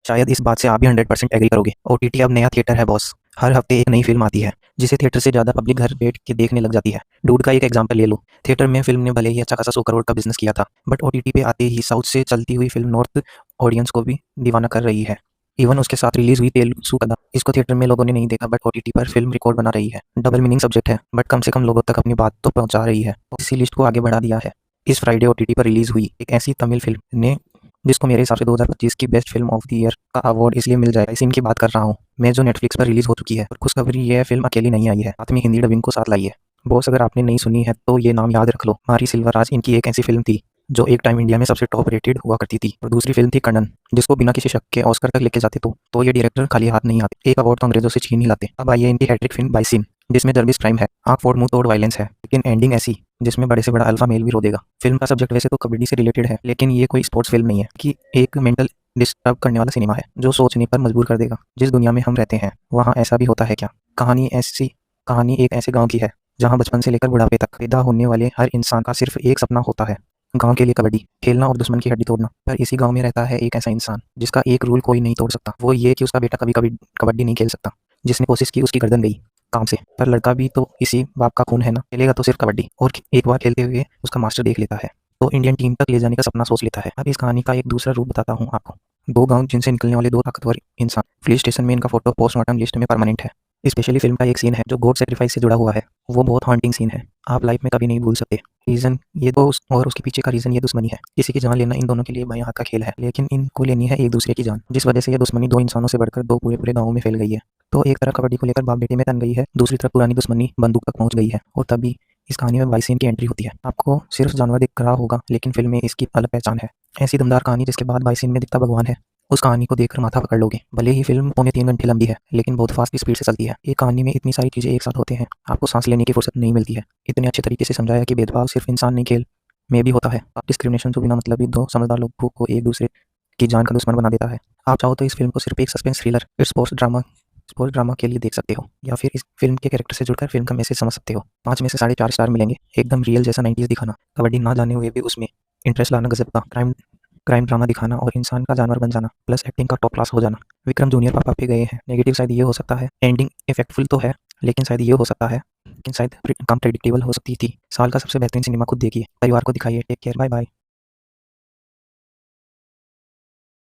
शायद इस बात से आप भी 100% एग्री करोगे। ओटीटी अब नया थिएटर है बॉस। हर हफ्ते एक नई फिल्म आती है जिसे थिएटर से ज़्यादा पब्लिक घर बैठ के देखने लग जाती है। डूड का एक एग्जांपल ले लो। थिएटर में फिल्म ने भले ही अच्छा खासा 100 करोड़ का बिजनेस किया था, बट ओटीटी पे आते ही साउथ से चलती हुई फिल्म नॉर्थ ऑडियंस को भी दीवाना कर रही है। इवन उसके साथ रिलीज हुई तेलुगु कदा, इसको थिएटर में लोगों ने नहीं देखा, बट ओटीटी पर फिल्म रिकॉर्ड बना रही है। डबल मीनिंग सब्जेक्ट है, बट कम से कम लोगों तक अपनी बात तो पहुंचा रही है, तो इसी लिस्ट को आगे बढ़ा दिया है। इस फ्राइडे ओटीटी पर रिलीज हुई एक ऐसी तमिल फिल्म ने जिसको मेरे हिसाब से 2025 की best film of the year का अवार्ड इसलिए मिल जाएगा, इसी की बात कर रहा हूँ मैं, जो नेटफ्लिक्स पर रिलीज हो चुकी है। और खुशखबरी यह फिल्म अकेली नहीं आई है, साथ में हिंदी डबिंग को साथ लाई है। बॉस, अगर आपने नहीं सुनी है तो ये नाम याद रख लो। मारी सिल्वराज इनकी एक ऐसी फिल्म थी जो एक टाइम इंडिया में सबसे टॉप रेटेड हुआ करती थी। और दूसरी फिल्म थी कन्नन, जिसको बिना किसी शक के ऑस्कर तक लेके जाते तो ये डायरेक्टर खाली हाथ नहीं आते, एक अवार्ड तो अंग्रेजों से छीन ही लाते। अब आइए इनकी हैट्रिक फिल्म बाइसिन, जिसमें जर्विस क्राइम है, आंख फोड़ मुंह तोड़ वायलेंस है, लेकिन एंडिंग ऐसी जिसमें बड़े से बड़ा अल्फा मेल भी रो देगा। फिल्म का सब्जेक्ट वैसे तो कबड्डी से रिलेटेड है, लेकिन ये कोई स्पोर्ट्स फिल्म नहीं है कि एक मेंटल डिस्टर्ब करने वाला सिनेमा है जो सोचने पर मजबूर कर देगा। जिस दुनिया में हम रहते हैं वहाँ ऐसा भी होता है क्या? कहानी एक ऐसे गांव की है जहाँ बचपन से लेकर बुढ़ापे तक पैदा होने वाले हर इंसान का सिर्फ एक सपना होता है, गांव के लिए कबड्डी खेलना और दुश्मन की हड्डी तोड़ना। पर इसी गांव में रहता है एक ऐसा इंसान जिसका एक रूल कोई नहीं तोड़ सकता, वो ये कि उसका बेटा कभी कभी कबड्डी नहीं खेल सकता। जिसने कोशिश की उसकी गर्दन गई काम से, पर लड़का भी तो इसी बाप का खून है ना, खेलेगा तो सिर्फ कबड्डी, और एक बार खेलते हुए उसका मास्टर देख लेता है तो इंडियन टीम तक ले जाने का सपना सोच लेता है। अब इस कहानी का एक दूसरा रूप बताता हूँ आपको। दो गांव जिनसे निकलने वाले दो ताकतवर इंसान, पुलिस स्टेशन में इनका फोटो पोस्टमार्टम लिस्ट में परमानेंट है। स्पेशली फिल्म का एक सीन है जो गॉड सेक्रीफाइस से जुड़ा हुआ है, वो बहुत हॉन्टिंग सीन है, आप लाइफ में कभी नहीं भूल सकते। रीजन ये दो और उसके पीछे का रीजन ये दुश्मनी है। किसी की जान लेना इन दोनों के लिए बाएं हाथ का खेल है, लेकिन इनको लेनी है एक दूसरे की जान, जिस वजह से ये दुश्मनी दो इंसानों से बढ़कर दो पूरे पूरे गाँव में फैल गई है। तो एक तरफ कबड्डी को लेकर बाप बेटे में तन गई है, दूसरी तरफ पुरानी दुश्मनी बंदूक तक पहुंच गई है। और तभी इस कहानी में बाइसिन की एंट्री होती है। आपको सिर्फ जानवर दिख रहा होगा, लेकिन फिल्म में इसकी अलग पहचान है। ऐसी दमदार कहानी जिसके बाद बाइसिन में दिखता भगवान है, उस कहानी को देखकर माथा पकड़ लोगे। भले ही फिल्म 2.25 घंटे लंबी है, लेकिन बहुत फास्ट स्पीड से चलती है। एक कहानी में इतनी सारी चीजें एक साथ होते हैं, आपको सांस लेने की फुर्सत नहीं मिलती है। इतने अच्छे तरीके से समझाया कि भेदभाव सिर्फ इंसान नहीं, खेल में भी होता है। डिस्क्रिमिनेशन जो बिना मतलब ही दो समझदार लोगों को एक दूसरे की जान का दुश्मन बना देता है। आप चाहो तो इस फिल्म को सिर्फ एक सस्पेंस थ्रिलर, स्पोर्ट्स ड्रामा के लिए देख सकते हो, या फिर इस फिल्म के कैरेक्टर से जुड़कर फिल्म का मैसेज समझ सकते हो। 5 में से 4.5 स्टार मिलेंगे। एकदम रियल जैसा 90s दिखाना, कबड्डी ना जाने हुए भी उसमें इंटरेस्ट लाना गजब का, क्राइम ड्रामा दिखाना और इंसान का जानवर बन जाना, प्लस एक्टिंग का टॉप क्लास हो जाना। विक्रम जूनियर पापा पे गए हैं। नेगेटिव शायद ये हो सकता है, एंडिंग इफेक्टफुल तो है, लेकिन शायद ये हो सकता है, लेकिन शायद कम प्रेडिक्टेबल हो सकती थी। साल का सबसे बेहतरीन सिनेमा खुद देखिए, परिवार को दिखाइए। Take care, bye bye.